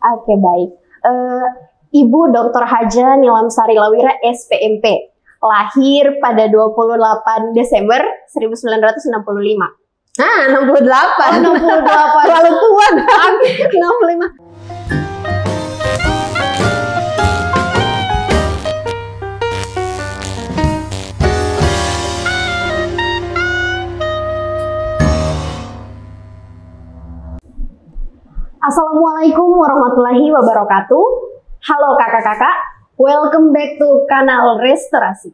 Oke, baik. Ibu Dr. Haja Nilamsari Lawira SPMP, lahir pada 28 Desember 1965. 68. Oh, 68. Terlalu tua. 65. Assalamualaikum warahmatullahi wabarakatuh. Halo kakak-kakak, welcome back to kanal Restorasi.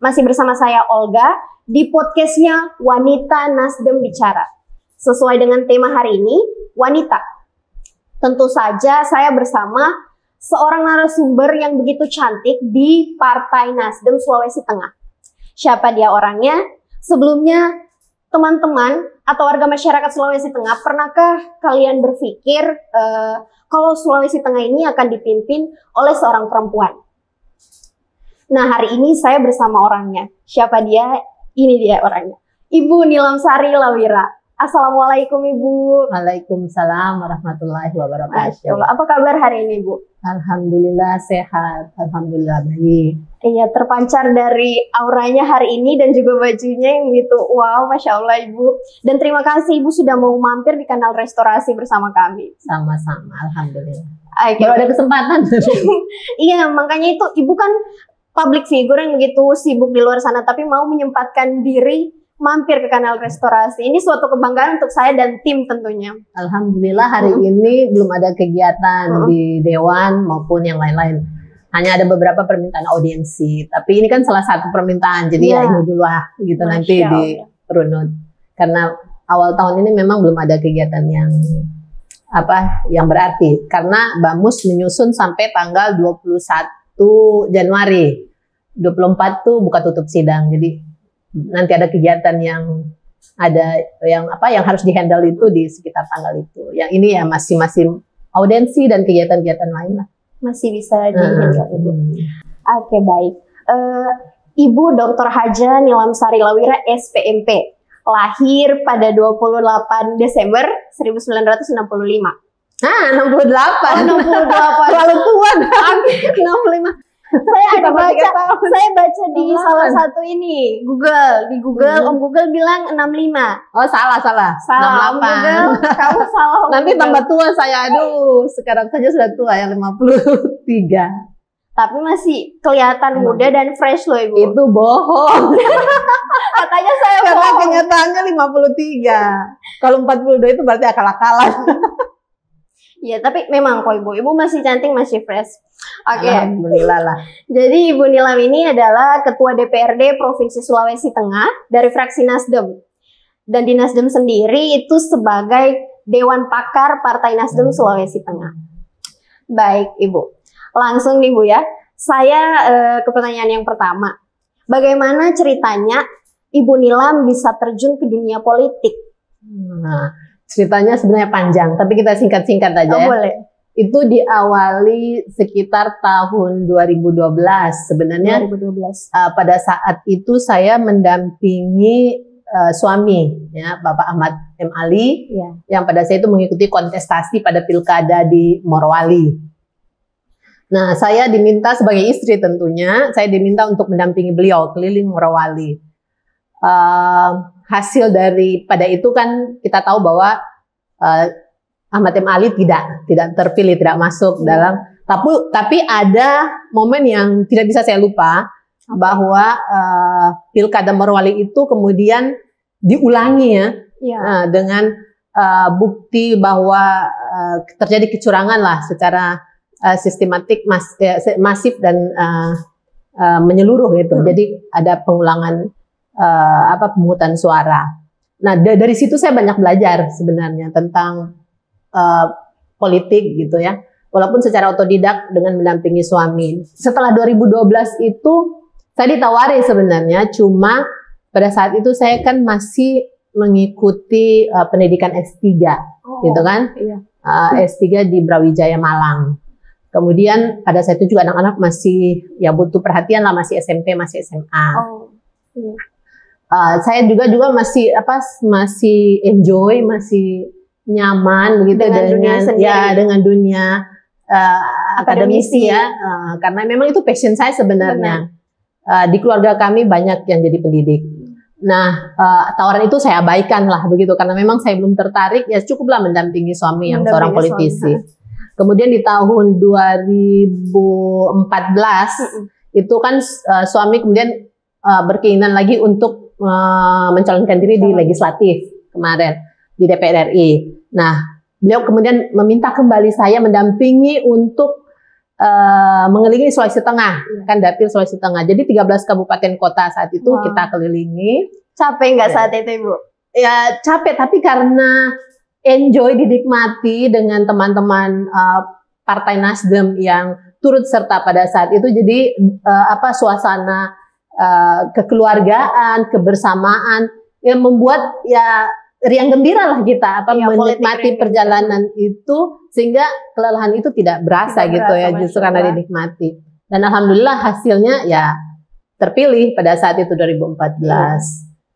Masih bersama saya Olga di podcastnya Wanita Nasdem Bicara. Sesuai dengan tema hari ini, wanita. Tentu saja saya bersama seorang narasumber yang begitu cantik di Partai Nasdem Sulawesi Tengah. Siapa dia orangnya? Sebelumnya, teman-teman atau warga masyarakat Sulawesi Tengah, pernahkah kalian berpikir kalau Sulawesi Tengah ini akan dipimpin oleh seorang perempuan? Nah, hari ini saya bersama orangnya. Siapa dia? Ini dia orangnya. Ibu Nilamsari Lawira. Assalamualaikum Ibu. Waalaikumsalam warahmatullahi wabarakatuh. Masya Allah. Apa kabar hari ini Bu? Alhamdulillah sehat. Alhamdulillah baik. Iya, terpancar dari auranya hari ini dan juga bajunya yang gitu. Wow, Masya Allah Ibu. Dan terima kasih Ibu sudah mau mampir di kanal Restorasi bersama kami. Sama-sama, alhamdulillah. Baru ada kesempatan. Iya, makanya itu Ibu kan public figure yang begitu sibuk di luar sana, tapi mau menyempatkan diri mampir ke kanal Restorasi. Ini suatu kebanggaan untuk saya dan tim tentunya. Alhamdulillah hari ini belum ada kegiatan di Dewan maupun yang lain-lain. Hanya ada beberapa permintaan audiensi. Tapi ini kan salah satu permintaan. Jadi ya ini dulu lah gitu. Masya nanti di runut. Karena awal tahun ini memang belum ada kegiatan yang berarti. Karena Bamus menyusun sampai tanggal 21 Januari. 24 tuh buka tutup sidang. Jadi nanti ada kegiatan yang harus dihandle itu di sekitar tanggal itu. Yang ini ya masih audiensi dan kegiatan-kegiatan lain lah. Masih bisa dihandle Ibu. Oke, baik. Ibu Dr. Haja Nilamsari Lawira SPMP, lahir pada 28 Desember 1965. 68. Oh, 68. Terlalu tua. 65. Saya baca di salah satu ini di Google Om Google bilang 65. Oh salah 68. Google, kamu salah. Nanti tambah tua saya, aduh sekarang saja sudah tua yang 53. Tapi masih kelihatan muda dan fresh loh Ibu. Itu bohong. Katanya saya karena bohong. Kenyataannya 53. Kalau 42 itu berarti akal-akalan. Iya, tapi memang kok Ibu masih cantik, masih fresh. Oke. Alhamdulillah lah. Jadi Ibu Nilam ini adalah Ketua DPRD Provinsi Sulawesi Tengah dari fraksi Nasdem. Dan di Nasdem sendiri itu sebagai Dewan Pakar Partai Nasdem Sulawesi Tengah. Baik Ibu. Langsung nih Bu ya. Saya ke pertanyaan yang pertama. Bagaimana ceritanya Ibu Nilam bisa terjun ke dunia politik? Nah, ceritanya sebenarnya panjang, tapi kita singkat-singkat aja ya. Boleh. Itu diawali sekitar tahun 2012 sebenarnya. 2012. Pada saat itu saya mendampingi suami ya, Bapak Ahmad M. Ali yang pada saat itu mengikuti kontestasi pada pilkada di Morowali. Nah, saya diminta sebagai istri tentunya, saya diminta untuk mendampingi beliau keliling Morowali. Hasil daripada itu kan kita tahu bahwa Ahmad M. Ali tidak terpilih, tidak masuk dalam. Tapi ada momen yang tidak bisa saya lupa bahwa pilkada Morowali itu kemudian diulangi dengan bukti bahwa terjadi kecurangan lah secara sistematik, masif dan menyeluruh gitu. Jadi ada pengulangan pemungutan suara. Nah dari situ saya banyak belajar sebenarnya tentang politik gitu ya. Walaupun secara otodidak dengan mendampingi suami. Setelah 2012 itu saya ditawari sebenarnya, cuma pada saat itu saya kan masih mengikuti pendidikan S3 gitu kan. Iya. S3 di Brawijaya Malang. Kemudian pada saat itu juga anak-anak masih ya butuh perhatian lah, masih SMP, masih SMA. Saya juga masih enjoy, masih nyaman begitu dengan dunia akademisi ya, karena memang itu passion saya sebenarnya. Di keluarga kami banyak yang jadi pendidik. Nah, tawaran itu saya abaikan lah begitu, karena memang saya belum tertarik, ya cukuplah mendampingi suami yang seorang politisi. Kemudian di tahun 2014 itu kan suami kemudian berkeinginan lagi untuk mencalonkan diri di legislatif kemarin di DPR RI. Nah, beliau kemudian meminta kembali saya mendampingi untuk mengelilingi Sulawesi Tengah, kan dapil Sulawesi Tengah. Jadi 13 kabupaten kota saat itu kita kelilingi. Capek nggak saat itu, Ibu? Ya capek, tapi karena enjoy, dinikmati dengan teman-teman Partai Nasdem yang turut serta pada saat itu. Jadi suasana kekeluargaan, kebersamaan yang membuat ya riang gembira lah kita menikmati perjalanan itu, sehingga kelelahan itu tidak berasa justru karena dinikmati. Dan alhamdulillah hasilnya ya terpilih pada saat itu 2014.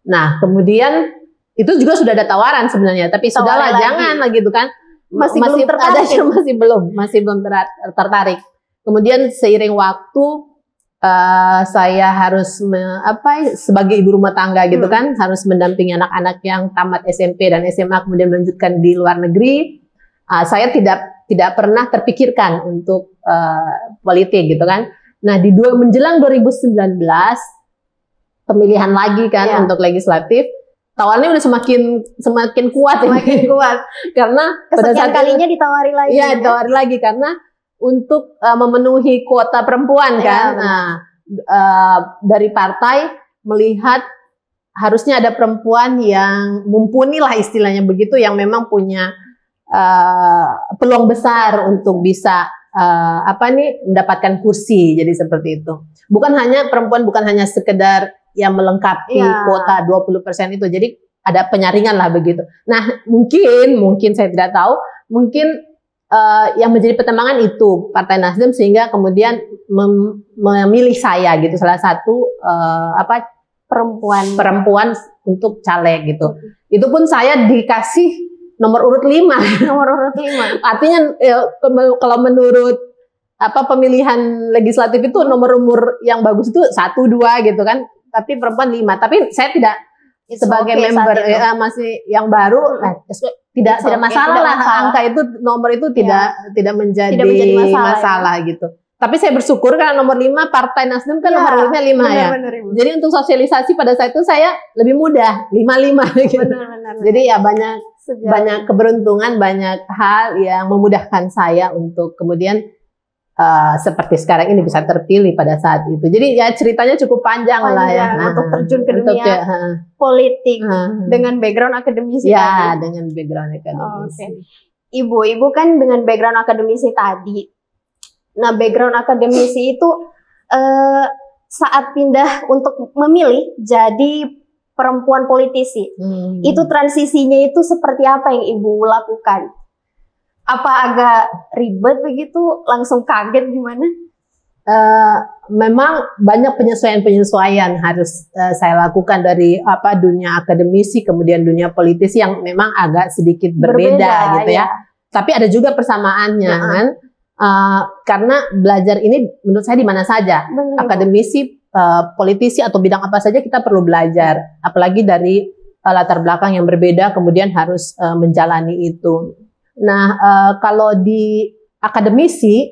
Nah, kemudian itu juga sudah ada tawaran sebenarnya, tapi sudahlah jangan lah gitu kan. Masih belum tertarik. Masih belum tertarik. Kemudian seiring waktu saya harus sebagai ibu rumah tangga gitu kan, harus mendampingi anak-anak yang tamat SMP dan SMA kemudian melanjutkan di luar negeri. Saya tidak pernah terpikirkan untuk politik gitu kan. Nah, menjelang 2019 pemilihan lagi kan untuk legislatif, tawarannya udah semakin kuat, karena pada saat kalinya ditawari lagi. Iya, ditawari lagi karena untuk memenuhi kuota perempuan kan. Nah, dari partai melihat harusnya ada perempuan yang mumpuni lah istilahnya begitu, yang memang punya peluang besar untuk bisa mendapatkan kursi. Jadi seperti itu. Bukan hanya perempuan, bukan hanya sekedar yang melengkapi kuota 20% itu. Jadi ada penyaringan lah begitu. Nah, mungkin saya tidak tahu, mungkin yang menjadi pertimbangan itu Partai Nasdem, sehingga kemudian memilih saya gitu, salah satu perempuan untuk caleg gitu. Itu pun saya dikasih nomor urut 5. Nomor urut 5. Artinya kalau menurut pemilihan legislatif itu nomor yang bagus itu 1, 2 gitu kan. Tapi perempuan 5. Tapi saya tidak sebagai member masih yang baru, tidak masalah lah. Angka itu, nomor itu tidak menjadi masalah gitu. Tapi saya bersyukur karena nomor 5 Partai Nasdem kan nomor urutnya 5 ya. Jadi untuk sosialisasi pada saat itu saya lebih mudah 55 gitu. Jadi ya banyak keberuntungan, banyak hal yang memudahkan saya untuk kemudian seperti sekarang ini bisa terpilih pada saat itu. Jadi ya ceritanya cukup panjang lah ya. Untuk terjun ke dunia politik dengan background akademisi ya, tadi. Dengan background akademisi. Ibu kan dengan background akademisi tadi. Nah, background akademisi itu saat pindah untuk memilih jadi perempuan politisi, itu transisinya itu seperti apa yang Ibu lakukan? Apa agak ribet begitu? Langsung kaget gimana? Memang banyak penyesuaian harus saya lakukan dari dunia akademisi kemudian dunia politisi yang memang agak sedikit berbeda gitu ya. Tapi ada juga persamaannya kan, karena belajar ini menurut saya di mana saja, akademisi, politisi atau bidang apa saja kita perlu belajar, apalagi dari latar belakang yang berbeda kemudian harus menjalani itu. Nah, kalau di akademisi,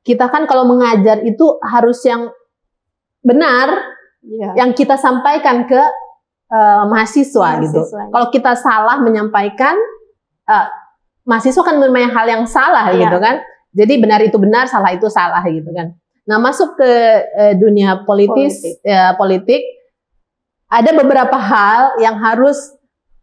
kita kan kalau mengajar itu harus yang benar, yang kita sampaikan ke mahasiswa gitu. Kalau kita salah menyampaikan, mahasiswa kan menerima hal yang salah gitu kan. Jadi benar itu benar, salah itu salah gitu kan. Nah, masuk ke dunia politik, ada beberapa hal yang harus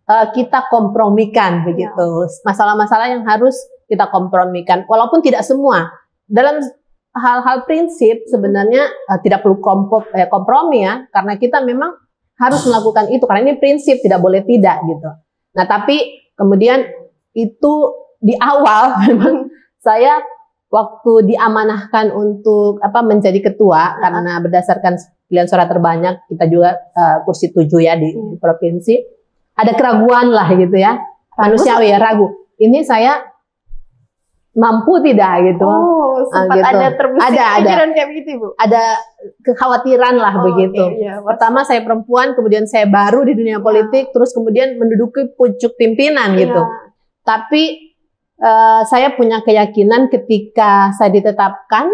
kita kompromikan begitu. Masalah-masalah yang harus kita kompromikan, walaupun tidak semua. Dalam hal-hal prinsip sebenarnya tidak perlu kompromi ya, karena kita memang harus melakukan itu karena ini prinsip, tidak boleh tidak gitu. Nah, tapi kemudian itu di awal memang saya waktu diamanahkan untuk menjadi ketua, karena berdasarkan pilihan suara terbanyak kita juga kursi 7 ya di provinsi. Ada keraguan lah gitu ya, manusiawi ya, ragu. ini saya mampu tidak gitu. Oh, sempat gitu. ada terbesit pikiran kayak begitu, Ibu? Ada kekhawatiran lah begitu. Okay, iya. Pertama saya perempuan, kemudian saya baru di dunia politik, terus kemudian menduduki pucuk pimpinan gitu. Tapi saya punya keyakinan ketika saya ditetapkan,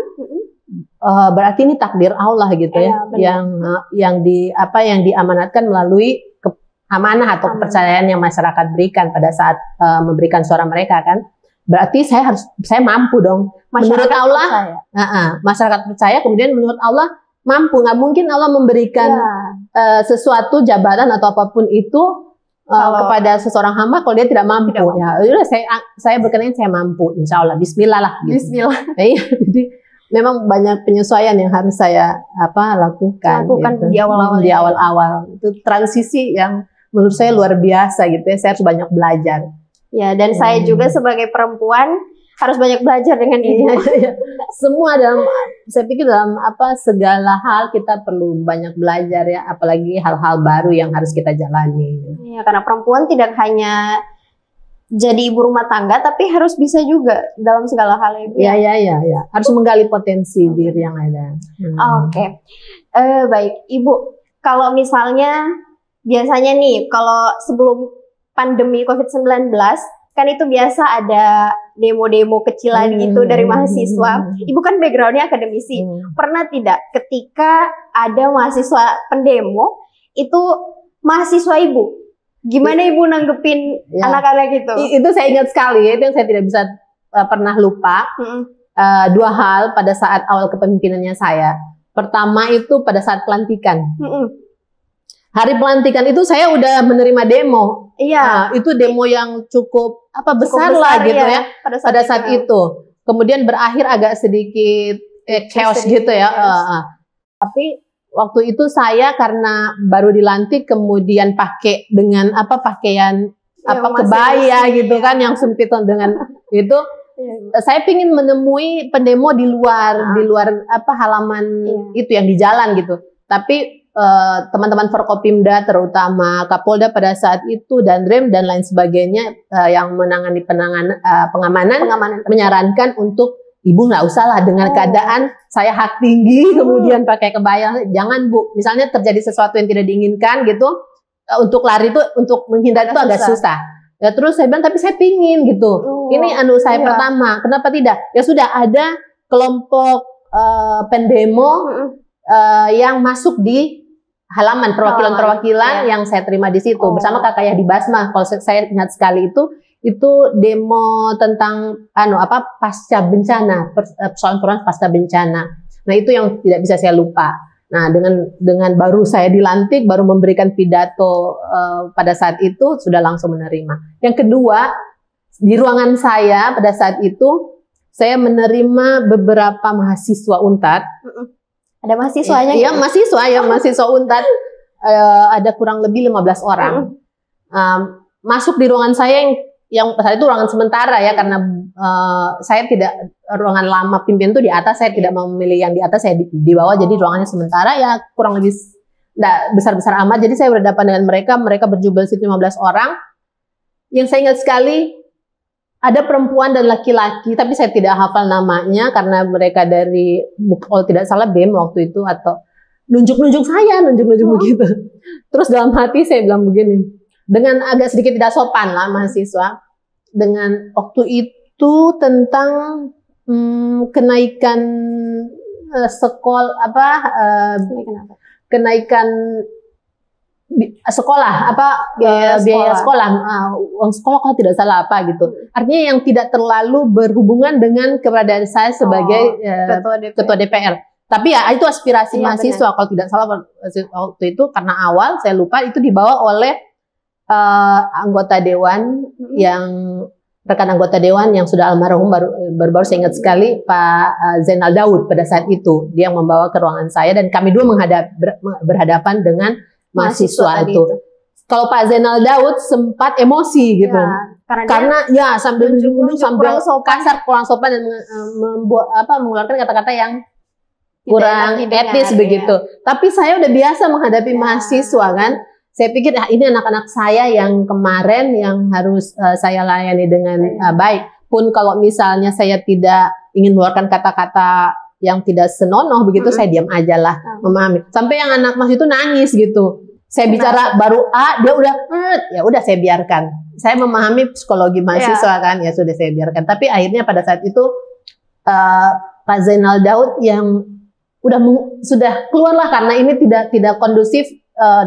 berarti ini takdir Allah gitu yang diamanatkan melalui amanah atau kepercayaan yang masyarakat berikan pada saat memberikan suara mereka kan. Berarti saya mampu dong. Menurut Allah, masyarakat percaya, kemudian menurut Allah mampu. Nggak mungkin Allah memberikan sesuatu jabatan atau apapun itu kepada seseorang hamba kalau dia tidak mampu. Ya, udah saya berkenan saya mampu, insya Allah. Bismillah lah. Gitu. Bismillah. Jadi memang banyak penyesuaian yang harus saya lakukan gitu. Di awal-awal. Itu transisi yang menurut saya luar biasa gitu ya. Saya harus banyak belajar. Ya, dan saya juga sebagai perempuan harus banyak belajar dengan Ibu. Semua saya pikir dalam segala hal kita perlu banyak belajar ya, apalagi hal-hal baru yang harus kita jalani. Ya, karena perempuan tidak hanya jadi ibu rumah tangga, tapi harus bisa juga dalam segala hal ya. Ya. Harus menggali potensi diri yang ada. Oke. Baik, Ibu. Kalau misalnya biasanya nih, kalau sebelum pandemi COVID-19, kan itu biasa ada demo-demo kecilan gitu dari mahasiswa. Ibu kan backgroundnya akademisi. Pernah tidak ketika ada mahasiswa pendemo, itu mahasiswa Ibu? Gimana Ibu nanggepin anak-anak itu? Itu saya ingat sekali, itu yang saya tidak bisa pernah lupa. Dua hal pada saat awal kepemimpinannya saya. Pertama itu pada saat pelantikan. Hari pelantikan itu saya udah menerima demo. Iya. Itu demo yang cukup besar lah gitu ya. Pada saat itu. Kemudian berakhir agak sedikit chaos gitu ya. Tapi waktu itu saya karena baru dilantik kemudian pakai dengan pakaian kebaya gitu kan yang sempit dengan itu. Saya pingin menemui pendemo di luar halaman itu yang di jalan gitu. Tapi teman-teman Forkopimda terutama Kapolda pada saat itu dan Rem dan lain sebagainya yang menangani pengamanan menyarankan untuk Ibu nggak usah lah dengan keadaan saya hak tinggi kemudian pakai kebaya, jangan Bu, misalnya terjadi sesuatu yang tidak diinginkan gitu, untuk lari itu untuk menghindar itu agak susah. Ya terus saya bilang tapi saya pingin gitu, ini saya pertama, kenapa tidak? Ya sudah ada kelompok pendemo yang masuk di halaman perwakilan yang saya terima di situ bersama Kakak Yahdi Basma. Kalau saya ingat sekali itu demo tentang pasca bencana, persoalan pasca bencana. Nah, itu yang tidak bisa saya lupa. Nah, dengan baru saya dilantik, baru memberikan pidato pada saat itu sudah langsung menerima. Yang kedua, di ruangan saya pada saat itu saya menerima beberapa mahasiswa UNTAD. Ada mahasiswanya? Iya, mahasiswa UNTAD. Ada kurang lebih 15 orang. Masuk di ruangan saya yang saat itu ruangan sementara ya, karena saya tidak, ruangan lama pimpinan itu di atas, saya tidak mau memilih yang di atas, saya di bawah, jadi ruangannya sementara ya kurang lebih tidak besar-besar amat. Jadi saya berhadapan dengan mereka berjumlah 15 orang. Yang saya ingat sekali, ada perempuan dan laki-laki, tapi saya tidak hafal namanya karena mereka dari, kalau tidak salah BEM waktu itu, atau nunjuk-nunjuk begitu. Terus dalam hati saya bilang begini, dengan agak sedikit tidak sopan lah mahasiswa, dengan waktu itu tentang kenaikan kenaikan sekolah biaya sekolah, uang sekolah kalau tidak salah gitu. Artinya yang tidak terlalu berhubungan dengan keberadaan saya sebagai ketua DPR. Tapi ya itu aspirasi mahasiswa, benar. Kalau tidak salah waktu itu karena awal saya lupa itu dibawa oleh anggota dewan rekan anggota dewan yang sudah almarhum, baru saya ingat sekali Pak Zainal Daud pada saat itu, dia yang membawa ke ruangan saya dan kami dua berhadapan dengan mahasiswa itu. Kalau Pak Zainal Daud sempat emosi gitu, karena ya sambil nunjuk sambil kasar, kurang sopan dan mengeluarkan kata-kata yang kurang etis begitu. Ya. Tapi saya udah biasa menghadapi mahasiswa kan. saya pikir ini anak-anak saya yang kemarin yang harus saya layani dengan baik. Pun kalau misalnya saya tidak ingin mengeluarkan kata-kata yang tidak senonoh begitu, saya diam aja lah, memahami. Sampai yang anak mas itu nangis gitu. Saya bicara baru A, dia udah, ya udah saya biarkan. Saya memahami psikologi mahasiswa kan, ya sudah saya biarkan. Tapi akhirnya pada saat itu Pak Zainal Daud yang sudah keluarlah karena ini tidak kondusif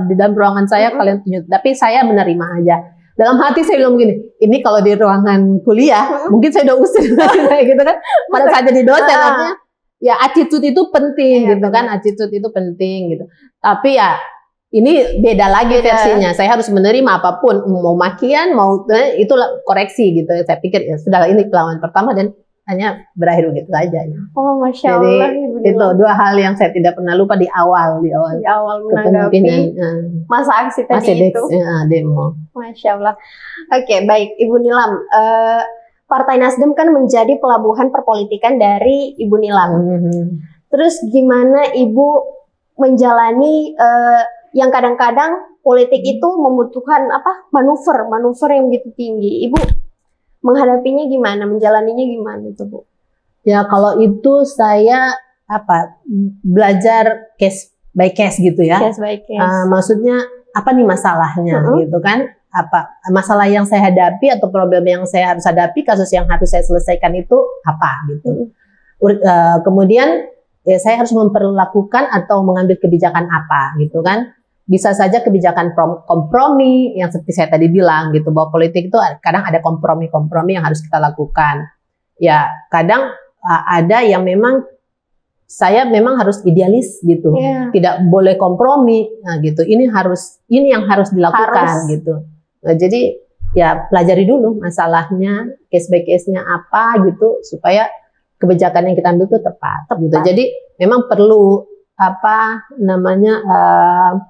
di dalam ruangan saya, kalian tunjuk. Tapi saya menerima aja. Dalam hati saya bilang begini, ini kalau di ruangan kuliah, mungkin saya udah usir gitu kan. Pada saat jadi dosen, artinya ya attitude itu penting gitu kan, attitude itu penting gitu. Tapi ya ini beda lagi versinya. Saya harus menerima apapun, mau makian, mau itu koreksi gitu. Saya pikir ya sudah, ini perlawanan pertama dan hanya berakhir begitu saja. Oh, Masya Allah. Jadi itu dua hal yang saya tidak pernah lupa di awal menanggapi masa aksi tadi itu. Demo. Masya Allah. Oke, baik Ibu Nilam. Partai Nasdem kan menjadi pelabuhan perpolitikan dari Ibu Nilam. Terus gimana Ibu menjalani yang kadang-kadang politik itu membutuhkan manuver yang begitu tinggi. Ibu menghadapinya gimana, menjalaninya gimana itu, Bu? Ya kalau itu saya belajar case by case gitu ya. Case by case. Maksudnya apa nih masalahnya gitu kan? Apa masalah yang saya hadapi atau problem yang saya harus hadapi, kasus yang harus saya selesaikan itu apa gitu. Kemudian ya saya harus memperlakukan atau mengambil kebijakan apa gitu kan. Bisa saja kebijakan kompromi yang seperti saya tadi bilang gitu, bahwa politik itu kadang ada kompromi-kompromi yang harus kita lakukan. Ya kadang ada yang memang saya memang harus idealis gitu, tidak boleh kompromi, nah gitu. Ini yang harus dilakukan gitu. Nah, jadi ya pelajari dulu masalahnya, case by case-nya apa gitu, supaya kebijakan yang kita ambil itu tepat. Gitu. Jadi memang perlu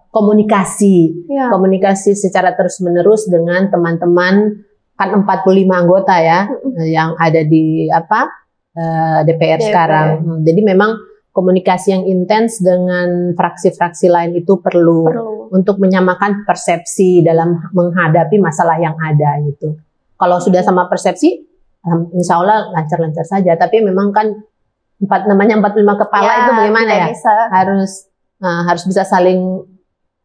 komunikasi secara terus-menerus dengan teman-teman, kan 45 anggota ya yang ada di DPR sekarang. Jadi memang komunikasi yang intens dengan fraksi-fraksi lain itu perlu untuk menyamakan persepsi dalam menghadapi masalah yang ada gitu. Kalau sudah sama persepsi, insya Allah lancar-lancar saja. Tapi memang kan 45 kepala itu bagaimana ya? Harus bisa saling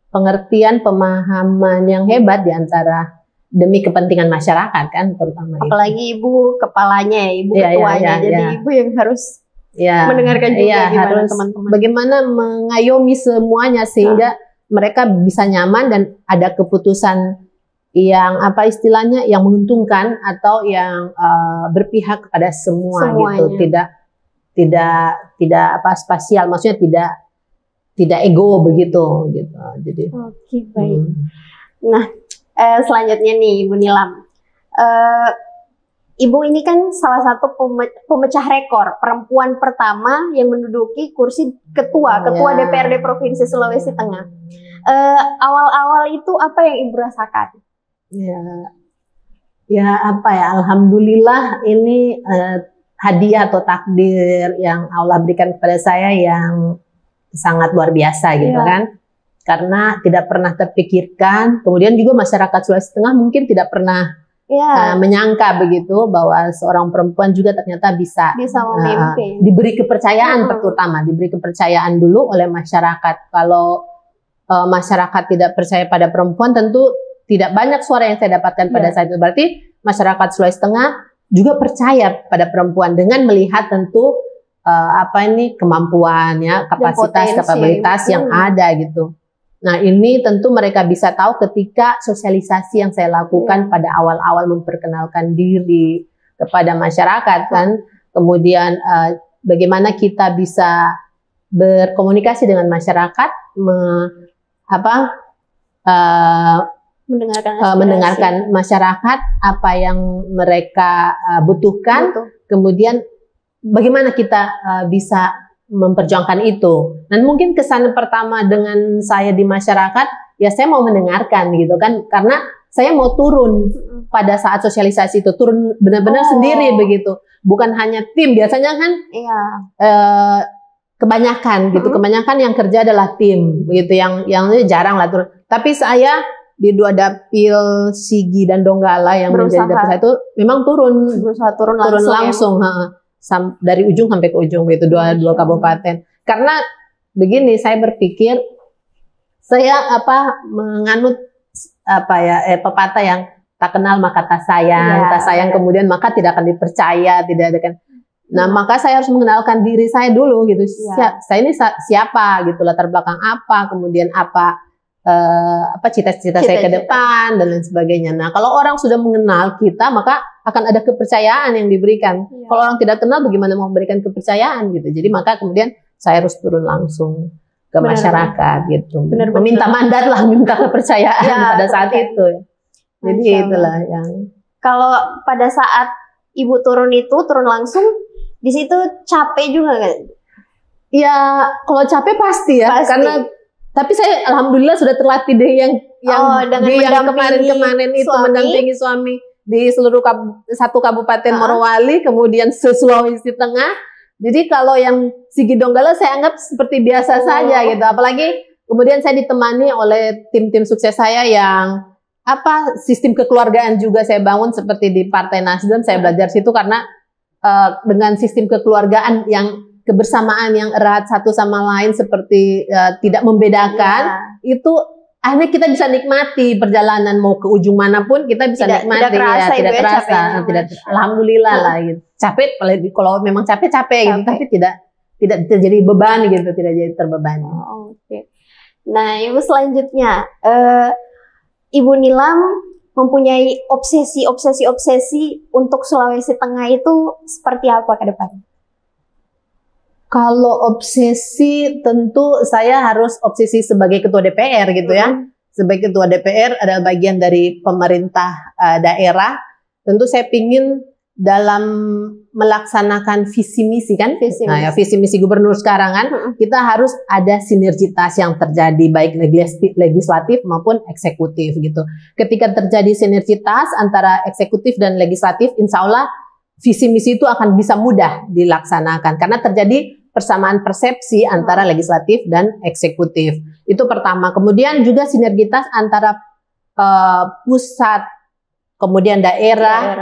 pengertian, pemahaman yang hebat di antara demi kepentingan masyarakat kan, terutama. Apalagi Ibu kepalanya, Ibu ketuanya, jadi Ibu yang harus mendengarkan juga gimana teman-teman. Bagaimana mengayomi semuanya sehingga mereka bisa nyaman dan ada keputusan yang istilahnya yang menguntungkan atau yang berpihak kepada semuanya. Gitu, tidak spasial, maksudnya tidak ego begitu gitu. Jadi oke, baik. Nah, selanjutnya nih Ibu Nilam. Ibu ini kan salah satu pemecah rekor perempuan pertama yang menduduki kursi ketua DPRD Provinsi Sulawesi Tengah. Awal-awal itu apa yang Ibu rasakan? Alhamdulillah ini hadiah atau takdir yang Allah berikan kepada saya yang sangat luar biasa gitu kan. Karena tidak pernah terpikirkan, kemudian juga masyarakat Sulawesi Tengah mungkin tidak pernah menyangka begitu bahwa seorang perempuan juga ternyata bisa memimpin. Diberi kepercayaan, terutama diberi kepercayaan dulu oleh masyarakat. Kalau masyarakat tidak percaya pada perempuan, tentu tidak banyak suara yang saya dapatkan pada saat itu. Berarti masyarakat Sulawesi Tengah juga percaya pada perempuan dengan melihat tentu kemampuan ya, kapasitas yang ada gitu. Nah ini tentu mereka bisa tahu ketika sosialisasi yang saya lakukan pada awal-awal memperkenalkan diri kepada masyarakat kan. Kemudian bagaimana kita bisa berkomunikasi dengan masyarakat, mendengarkan masyarakat apa yang mereka butuhkan, kemudian bagaimana kita bisa memperjuangkan itu. Dan mungkin kesan pertama dengan saya di masyarakat, ya saya mau mendengarkan gitu kan, karena saya mau turun pada saat sosialisasi itu, turun benar-benar sendiri begitu, bukan hanya tim. Biasanya kan kebanyakan gitu, kebanyakan yang kerja adalah tim begitu, yang jarang lah turun. Tapi saya di dua dapil Sigi dan Donggala yang menjadi dapil saya itu memang berusaha turun langsung dari ujung sampai ke ujung itu dua kabupaten. Karena begini, saya berpikir saya menganut pepatah yang tak kenal maka tak sayang, kemudian maka tidak akan dipercaya, tidak ada kan. Nah, maka saya harus mengenalkan diri saya dulu gitu. Saya ini siapa gitu, latar belakang apa, kemudian apa cita-cita saya ke depan dan lain sebagainya. Nah, kalau orang sudah mengenal kita, maka akan ada kepercayaan yang diberikan. Kalau orang tidak kenal, bagaimana mau memberikan kepercayaan gitu. Jadi maka kemudian saya harus turun langsung ke masyarakat gitu. Meminta mandat lah, minta kepercayaan pada saat itu. Jadi itulah yang. Kalau pada saat Ibu turun langsung, di situ capek juga kan? Ya, kalau capek pasti ya, karena tapi saya alhamdulillah sudah terlatih deh yang kemarin itu mendampingi suami di seluruh satu kabupaten Morowali, kemudian Sulawesi Tengah. Jadi kalau yang Sigi Donggala saya anggap seperti biasa saja gitu. Apalagi kemudian saya ditemani oleh tim-tim sukses saya yang sistem kekeluargaan juga saya bangun seperti di Partai Nasdem. Saya belajar situ karena dengan sistem kekeluargaan yang kebersamaan yang erat satu sama lain seperti tidak membedakan, itu akhirnya kita bisa nikmati perjalanan mau ke ujung manapun kita bisa nikmati, tidak terasa. Alhamdulillah lah gitu. Capek kalau memang capek gitu, tapi tidak terjadi beban gitu, tidak jadi terbebani. Oke. Nah, Ibu selanjutnya, Ibu Nilam mempunyai obsesi untuk Sulawesi Tengah itu seperti apa ke depan? Kalau obsesi, tentu saya harus obsesi sebagai ketua DPR gitu ya. Sebagai ketua DPR adalah bagian dari pemerintah daerah. Tentu saya pingin dalam melaksanakan visi misi kan, visi misi gubernur sekarang kan, kita harus ada sinergitas yang terjadi baik legislatif maupun eksekutif gitu. Ketika terjadi sinergitas antara eksekutif dan legislatif, insya Allah visi misi itu akan bisa mudah dilaksanakan karena terjadi persamaan persepsi antara legislatif dan eksekutif. Itu pertama. Kemudian juga sinergitas antara pusat, kemudian daerah,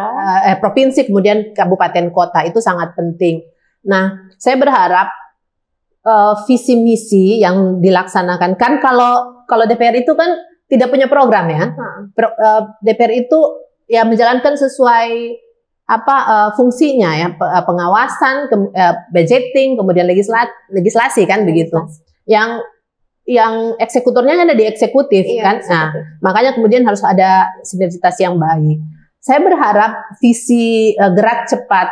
provinsi, kemudian kabupaten kota. Itu sangat penting. Nah, saya berharap visi misi yang dilaksanakan, kan kalau DPR itu kan tidak punya program ya. DPR itu ya menjalankan sesuai fungsinya ya, pengawasan, budgeting, kemudian legislasi kan begitu. Yang eksekutornya ada di eksekutif kan. Nah, makanya kemudian harus ada sinergitas yang baik. Saya berharap visi gerak cepat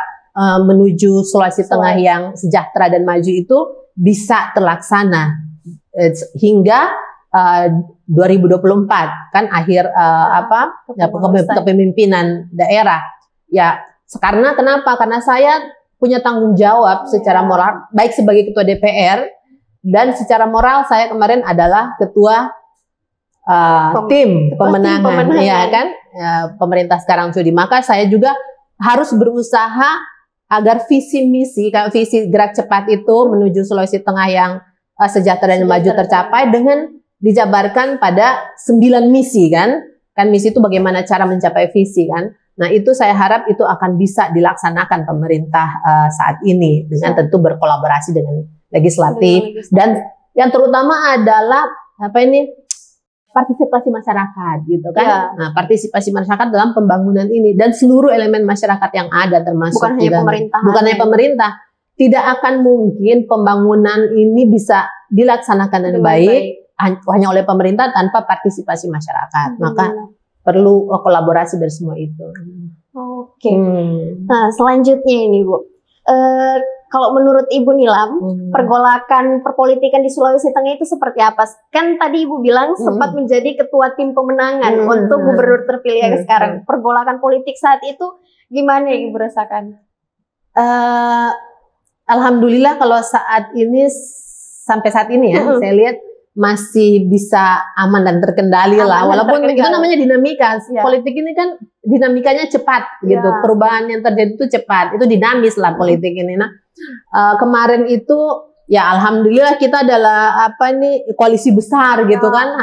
menuju Sulawesi Tengah yang sejahtera dan maju itu bisa terlaksana hingga 2024 kan akhir kepemimpinan daerah. Ya, karena kenapa? Karena saya punya tanggung jawab secara moral, baik sebagai ketua DPR dan secara moral saya kemarin adalah ketua tim pemenangan, ya kan? Pemerintah sekarang sudah. Maka saya juga harus berusaha agar visi misi gerak cepat itu menuju Sulawesi Tengah yang sejahtera dan maju tercapai dengan dijabarkan pada 9 misi kan? Kan misi itu bagaimana cara mencapai visi kan? Nah, itu saya harap itu akan bisa dilaksanakan pemerintah saat ini dengan tentu berkolaborasi dengan legislatif dan yang terutama adalah partisipasi masyarakat gitu kan. Nah, partisipasi masyarakat dalam pembangunan ini dan seluruh elemen masyarakat yang ada termasuk bukan hanya pemerintah. Tidak akan mungkin pembangunan ini bisa dilaksanakan dengan baik hanya oleh pemerintah tanpa partisipasi masyarakat. Maka perlu kolaborasi dari semua itu. Oke. Nah, selanjutnya ini Bu, kalau menurut Ibu Nilam, pergolakan perpolitikan di Sulawesi Tengah itu seperti apa? Kan tadi Ibu bilang sempat menjadi ketua tim pemenangan untuk gubernur terpilih yang sekarang. Pergolakan politik saat itu gimana Ibu rasakan? Alhamdulillah kalau saat ini sampai saat ini ya, saya lihat masih bisa aman dan terkendali lah, walaupun itu namanya dinamika. Politik ini kan dinamikanya cepat gitu, perubahan yang terjadi itu cepat, itu dinamis lah politik ini. Nah, kemarin itu ya alhamdulillah kita adalah koalisi besar gitu kan,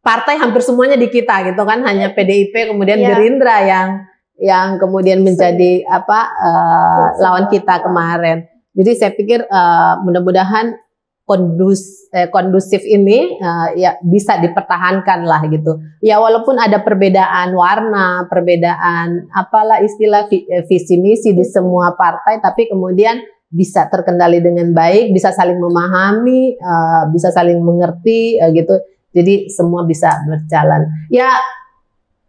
partai hampir semuanya di kita gitu kan, hanya PDIP kemudian Gerindra yang kemudian menjadi lawan kita kemarin. Jadi saya pikir mudah-mudahan kondusif ini ya bisa dipertahankan lah gitu. Ya walaupun ada perbedaan warna, perbedaan apalah istilah visi misi di semua partai, tapi kemudian bisa terkendali dengan baik, bisa saling memahami, bisa saling mengerti gitu. Jadi semua bisa berjalan. Ya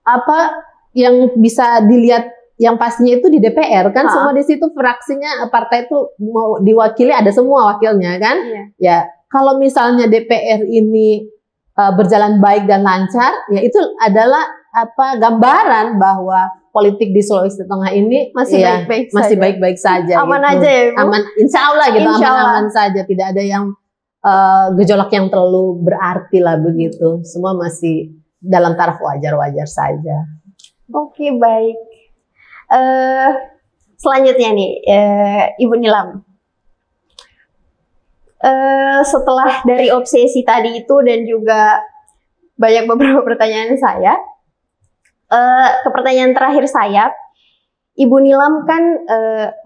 apa yang bisa dilihat yang pastinya itu di DPR kan semua di situ fraksinya partai itu mau diwakili ada semua wakilnya kan. Ya kalau misalnya DPR ini berjalan baik dan lancar, ya itu adalah gambaran bahwa politik di Sulawesi Tengah ini masih baik-baik saja. Aman gitu. aja ya, Bu? Aman, insya Allah gitu, aman-aman saja, tidak ada yang gejolak yang terlalu berarti lah begitu. Semua masih dalam taraf wajar-wajar saja. Oke, baik. Selanjutnya nih, Ibu Nilam. Setelah dari obsesi tadi itu dan juga banyak beberapa pertanyaan saya, ke pertanyaan terakhir saya, Ibu Nilam kan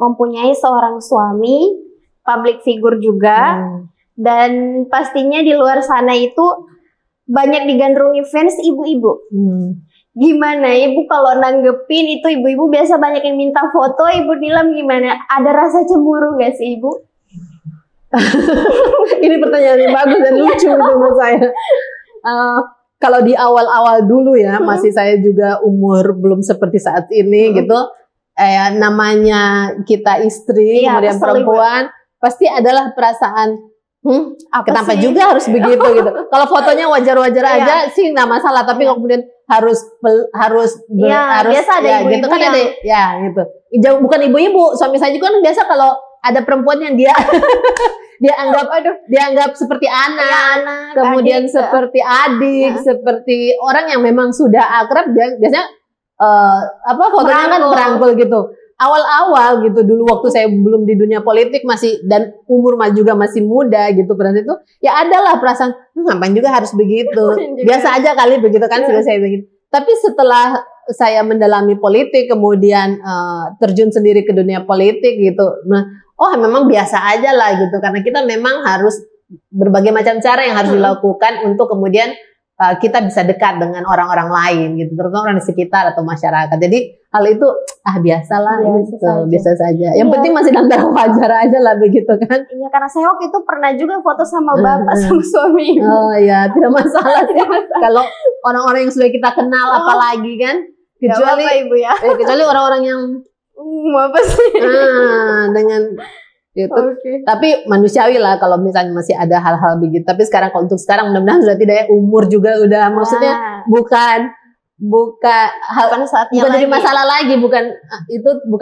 mempunyai seorang suami, public figure juga, dan pastinya di luar sana itu banyak digandrungi fans ibu-ibu. Gimana Ibu kalau nanggepin itu, ibu-ibu biasa banyak yang minta foto, Ibu Nilam gimana? Ada rasa cemburu gak sih Ibu? Ini pertanyaan yang bagus dan lucu menurut saya. Kalau di awal-awal dulu ya, masih saya juga umur belum seperti saat ini gitu. Namanya kita istri, kemudian perempuan, pasti adalah perasaan kenapa sih? Juga harus begitu gitu. Kalau fotonya wajar-wajar aja sih nggak masalah, tapi kemudian harus biasa ada ibu-ibu gitu kan, ada gitu. Bukan ibu-ibu, suami saya juga kan biasa kalau ada perempuan yang dia dianggap seperti anak, kemudian adik, seperti adik, seperti orang yang memang sudah akrab, biasanya fotonya kan merangkul gitu. Awal-awal gitu dulu waktu saya belum di dunia politik masih dan umur juga masih muda gitu, pada itu ya adalah perasaan ngapain juga harus begitu, biasa aja kali begitu kan, sudah saya begitu. Tapi setelah saya mendalami politik kemudian terjun sendiri ke dunia politik gitu, memang biasa aja lah gitu, karena kita memang harus berbagai macam cara yang harus dilakukan untuk kemudian kita bisa dekat dengan orang-orang lain gitu, terutama orang di sekitar atau masyarakat. Jadi hal itu biasalah, biasa saja. Yang penting masih dalam taraf wajar aja lah begitu kan. Iya, karena saya waktu itu pernah juga foto sama bapak sama suami. Oh iya, tidak masalah sih. Kalau orang-orang yang sudah kita kenal apalagi kan, kecuali Ibu ya. Kecuali orang-orang yang apa sih? Dengan gitu. Tapi manusiawi lah kalau misalnya masih ada hal-hal begitu. Tapi sekarang kalau untuk sekarang mudah-mudahan sudah tidak ya, umur juga udah maksudnya bukan jadi masalah lagi, bukan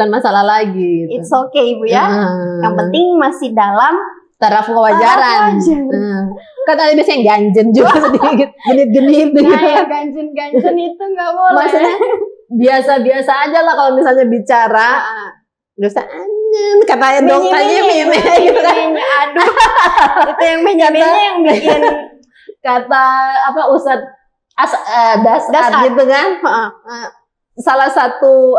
masalah lagi. Gitu. It's okay Ibu ya. Yang penting masih dalam taraf kewajaran. Kan ada biasanya ganjen juga sedikit, genit-genit gitu. Ya ganjen itu nggak boleh. Maksudnya biasa-biasa aja lah kalau misalnya bicara. Dosa katanya dongkanya meme gitu kan. Aduh, itu yang meme yang bikin kata Ustadz dasar gitu kan. Salah satu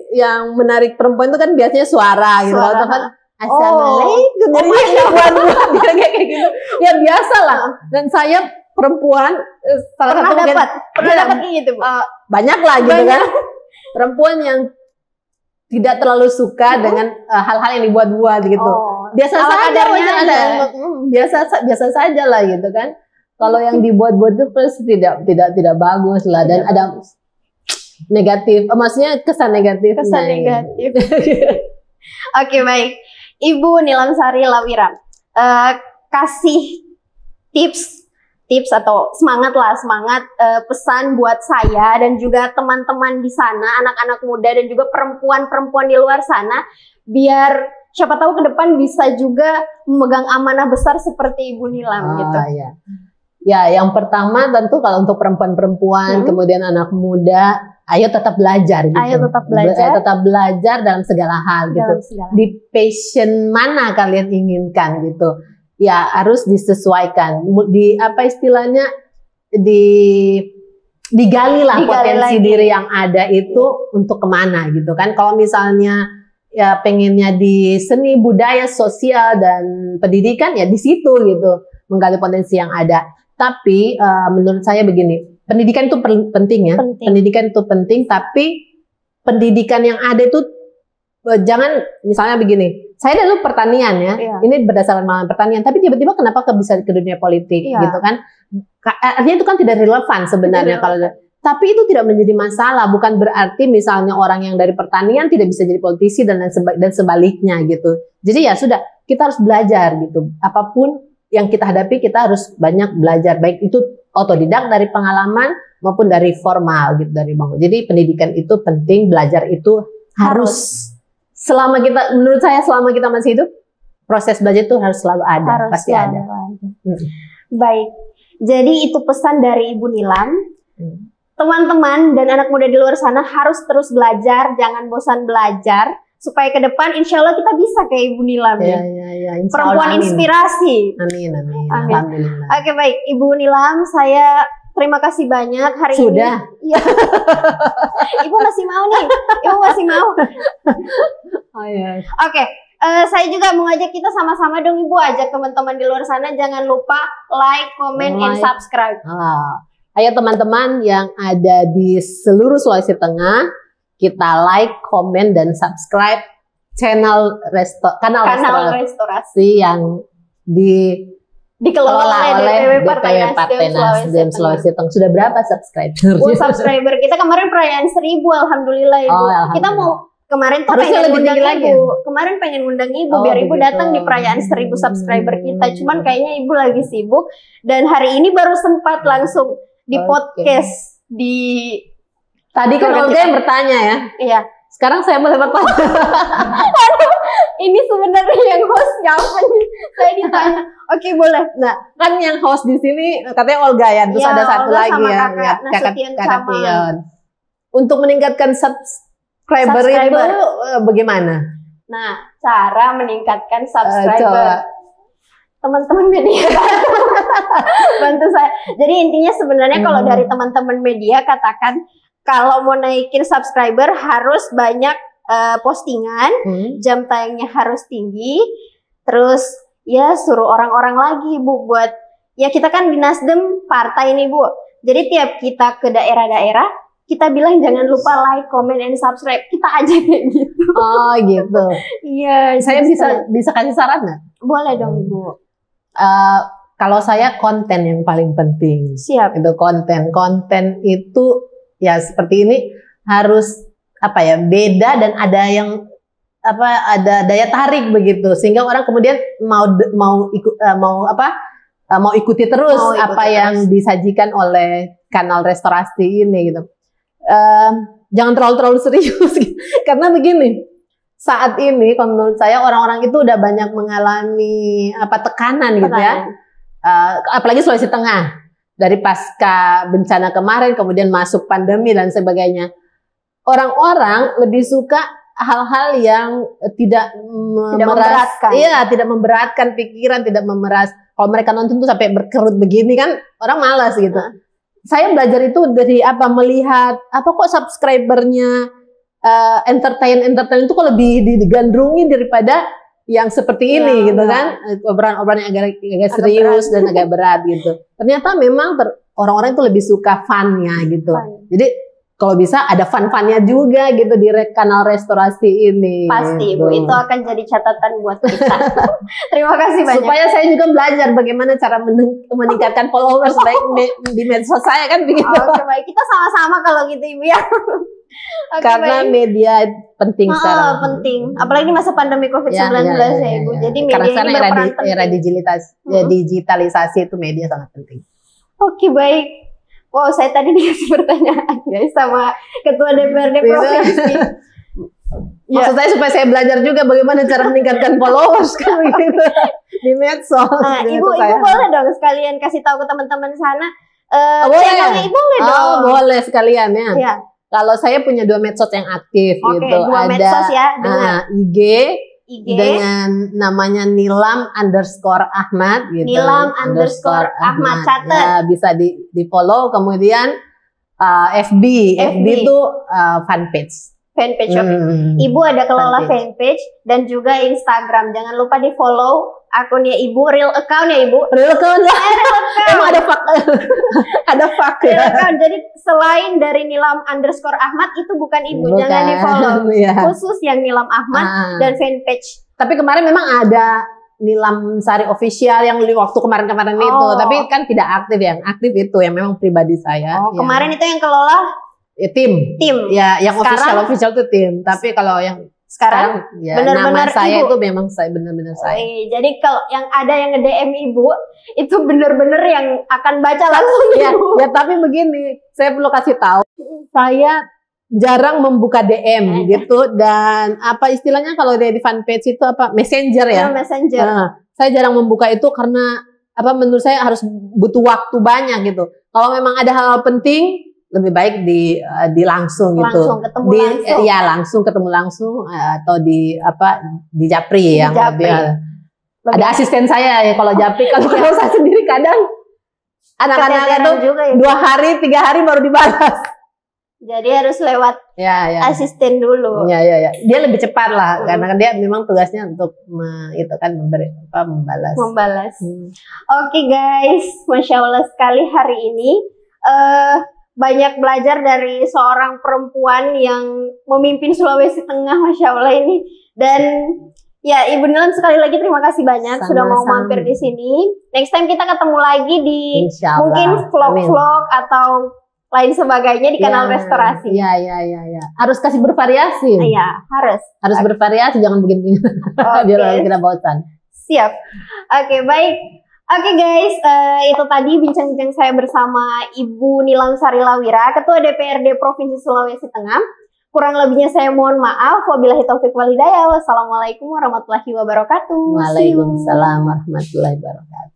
yang menarik perempuan itu kan biasanya suara gitu kan. Assalamualaikum. Buat kayak gitu. Ya biasa lah. Dan saya perempuan pernah dapat gitu Bu. Banyak lah gitu kan. Perempuan yang tidak terlalu suka dengan hal-hal yang dibuat-buat gitu. Biasa saja biasa saja lah gitu kan. Kalau yang dibuat-buat itu pasti tidak bagus lah, dan ada negatif, maksudnya kesan negatif. Oke, baik. Ibu Nilam Sari Lawiram, kasih tips atau semangat pesan buat saya dan juga teman-teman di sana, anak-anak muda dan juga perempuan-perempuan di luar sana, biar siapa tahu ke depan bisa juga memegang amanah besar seperti Ibu Nilam gitu. Iya. Ya, yang pertama tentu kalau untuk perempuan-perempuan, kemudian anak muda, ayo tetap belajar gitu. Ayo tetap belajar. Ayo tetap belajar dalam segala hal gitu. Di passion mana kalian inginkan gitu. Ya, harus disesuaikan. Di apa istilahnya? Digali lah potensi diri yang ada itu untuk kemana gitu kan. Kalau misalnya ya pengennya di seni, budaya, sosial, dan pendidikan, ya di situ gitu. Menggali potensi yang ada. Tapi menurut saya begini, pendidikan itu penting ya. Pendidikan itu penting, tapi pendidikan yang ada itu jangan misalnya begini. Saya dulu pertanian ya, ini berdasarkan pengalaman pertanian. Tapi tiba-tiba kenapa bisa ke dunia politik gitu kan? Artinya itu kan tidak relevan sebenarnya kalau. Tapi itu tidak menjadi masalah. Bukan berarti misalnya orang yang dari pertanian tidak bisa jadi politisi dan sebaliknya gitu. Jadi ya sudah, kita harus belajar gitu. Apapun yang kita hadapi, kita harus banyak belajar, baik itu otodidak dari pengalaman maupun dari formal gitu, dari bangun. Jadi pendidikan itu penting, belajar itu harus. Selama kita, menurut saya selama kita masih hidup, proses belajar itu harus selalu ada, pasti ada. Baik, jadi itu pesan dari Ibu Nilam. Teman-teman dan anak muda di luar sana harus terus belajar, jangan bosan belajar. Supaya ke depan insya Allah kita bisa kayak Ibu Nilam ya. Perempuan inspirasi. Amin. Alhamdulillah. Oke, baik Ibu Nilam, saya terima kasih banyak hari ini. Sudah. Ya. Ibu masih mau nih. Ibu masih mau. Oke. Saya juga mengajak kita sama-sama dong Ibu, ajak teman-teman di luar sana jangan lupa like, comment, and subscribe. Ayo teman-teman yang ada di seluruh Sulawesi Tengah, kita like, komen, dan subscribe channel kanal restorasi yang dikelola oleh DPW Partai Nasdem Sulawesi Tengah. Sudah berapa subscriber? Subscriber kita kemarin perayaan 1000, alhamdulillah Ibu. Kita mau kemarin tuh pengen undang Ibu. Kemarin pengen undang Ibu biar Ibu datang di perayaan 1000 subscriber kita. Cuman kayaknya Ibu lagi sibuk dan hari ini baru sempat langsung di podcast di. Tadi kan Olga yang bertanya ya. Iya. Sekarang saya boleh bertanya. Aduh, ini sebenarnya yang host siapa nih? Saya ditanya. Oke, boleh. Nah, kan yang host di sini katanya Olga ya. Terus ada satu Olga lagi ya. Kakak Pion. Untuk meningkatkan subscriber itu bagaimana? Nah, cara meningkatkan subscriber. Teman-teman media bantu saya. Jadi intinya sebenarnya kalau dari teman-teman media katakan kalau mau naikin subscriber harus banyak postingan, jam tayangnya harus tinggi, terus ya suruh orang-orang lagi Bu buat, ya kita kan di Nasdem partai nih Bu, jadi tiap kita ke daerah-daerah kita bilang jangan lupa like, comment, and subscribe, kita aja kayak gitu. Oh gitu. Iya. Saya bisa kasih saran nggak? Boleh dong Bu. Kalau saya konten yang paling penting. Siap. Itu konten itu ya seperti ini harus apa ya, beda dan ada yang ada daya tarik begitu sehingga orang kemudian mau ikuti terus yang disajikan oleh kanal restorasi ini gitu. Jangan terlalu serius karena begini, saat ini kalau menurut saya orang-orang itu udah banyak mengalami tekanan gitu ya. Apalagi Sulawesi Tengah dari pasca bencana kemarin kemudian masuk pandemi dan sebagainya. Orang-orang lebih suka hal-hal yang tidak memberatkan. Iya, tidak memberatkan pikiran, tidak memeras. Kalau mereka nonton tuh sampai berkerut begini kan orang malas gitu. Saya belajar itu dari melihat kok subscribernya entertain itu kok lebih digandrungi daripada yang seperti ini gitu kan, obrolan-obrolan yang agak serius dan agak berat gitu. Ternyata memang orang-orang itu lebih suka fun-nya gitu. Jadi kalau bisa ada fun-funnya juga gitu di kanal restorasi ini. Pasti gitu. Bu, itu akan jadi catatan buat kita. Terima kasih banyak. Supaya saya juga belajar bagaimana cara meningkatkan followers baik di medsos saya kan begitu. Oke, baik. Kita sama-sama kalau gitu Ibu ya. Karena media penting sekarang. Penting. Apalagi masa pandemi COVID-19 ya Ibu. Jadi media karena sekarang era penting. digitalisasi itu media sangat penting. Oke, baik. Wow, saya tadi dikasih pertanyaan guys sama Ketua DPRD Provinsi. Maksud saya supaya saya belajar juga bagaimana cara meningkatkan followers kan gitu. di medsos. Nah, Di ibu medsos saya. boleh dong sekalian kasih tahu ke teman-teman sana. Boleh. Channelnya ibu boleh dong. Oh, boleh sekalian ya. Ya. Kalau saya punya 2 medsos yang aktif Oke, gitu. 2 medsos ya, dengar. IG dengan namanya Nilam_Ahmad gitu. Nilam_Ahmad, catat. Ya, bisa di follow. Kemudian FB itu fanpage. Fanpage, oke. Ibu ada kelola fanpage dan juga Instagram. Jangan lupa di follow akunnya ibu, real account ya ibu. Real account ya? Emang ada fak ada fak Real ya? account. Jadi selain dari Nilam_Ahmad itu bukan ibu, Bukan, jangan di follow. iya. Khusus yang Nilam Ahmad dan fanpage. Tapi kemarin memang ada Nilam Sari official yang waktu kemarin-kemarin itu, tapi kan tidak aktif. Yang aktif itu yang memang pribadi saya. Kemarin itu yang kelola tim. Ya, yang Sekarang, official itu tim. Tapi kalau yang sekarang ya, benar-benar nama saya ibu. itu memang saya benar-benar saya. Jadi kalau yang ada yang nge-DM ibu itu benar-benar yang akan baca langsung Ya, ibu. ya tapi begini, saya perlu kasih tahu, saya jarang membuka DM gitu, dan apa istilahnya kalau di fanpage itu apa messenger ya? Messenger. Saya jarang membuka itu karena apa menurut saya harus butuh waktu banyak gitu. Kalau memang ada hal penting lebih baik di langsung gitu. Langsung ketemu langsung. Ya langsung ketemu langsung atau di apa di Japri yang Japri. lebih ada asisten saya ya kalau Japri. Kalau saya sendiri kadang anak-anak itu juga ya. 2 hari 3 hari baru dibalas. Jadi harus lewat asisten dulu. Ya. Dia lebih cepat lah karena dia memang tugasnya untuk itu kan membalas. Oke guys, Masya Allah sekali hari ini. Banyak belajar dari seorang perempuan yang memimpin Sulawesi Tengah, Masya Allah ini. Dan ya Ibu Nilam sekali lagi terima kasih banyak sudah mau mampir di sini. Next time kita ketemu lagi di mungkin vlog-vlog atau lain sebagainya di kanal Restorasi. Iya. Harus kasih bervariasi. Iya, harus bervariasi, jangan begini. Biar kita bosan. Siap. Oke, baik. Oke guys, itu tadi bincang-bincang saya bersama Ibu Nilam Sari Lawira, Ketua DPRD Provinsi Sulawesi Tengah. Kurang lebihnya saya mohon maaf. Wabillahi taufiq wal hidayah. Wassalamualaikum warahmatullahi wabarakatuh. Waalaikumsalam warahmatullahi wabarakatuh.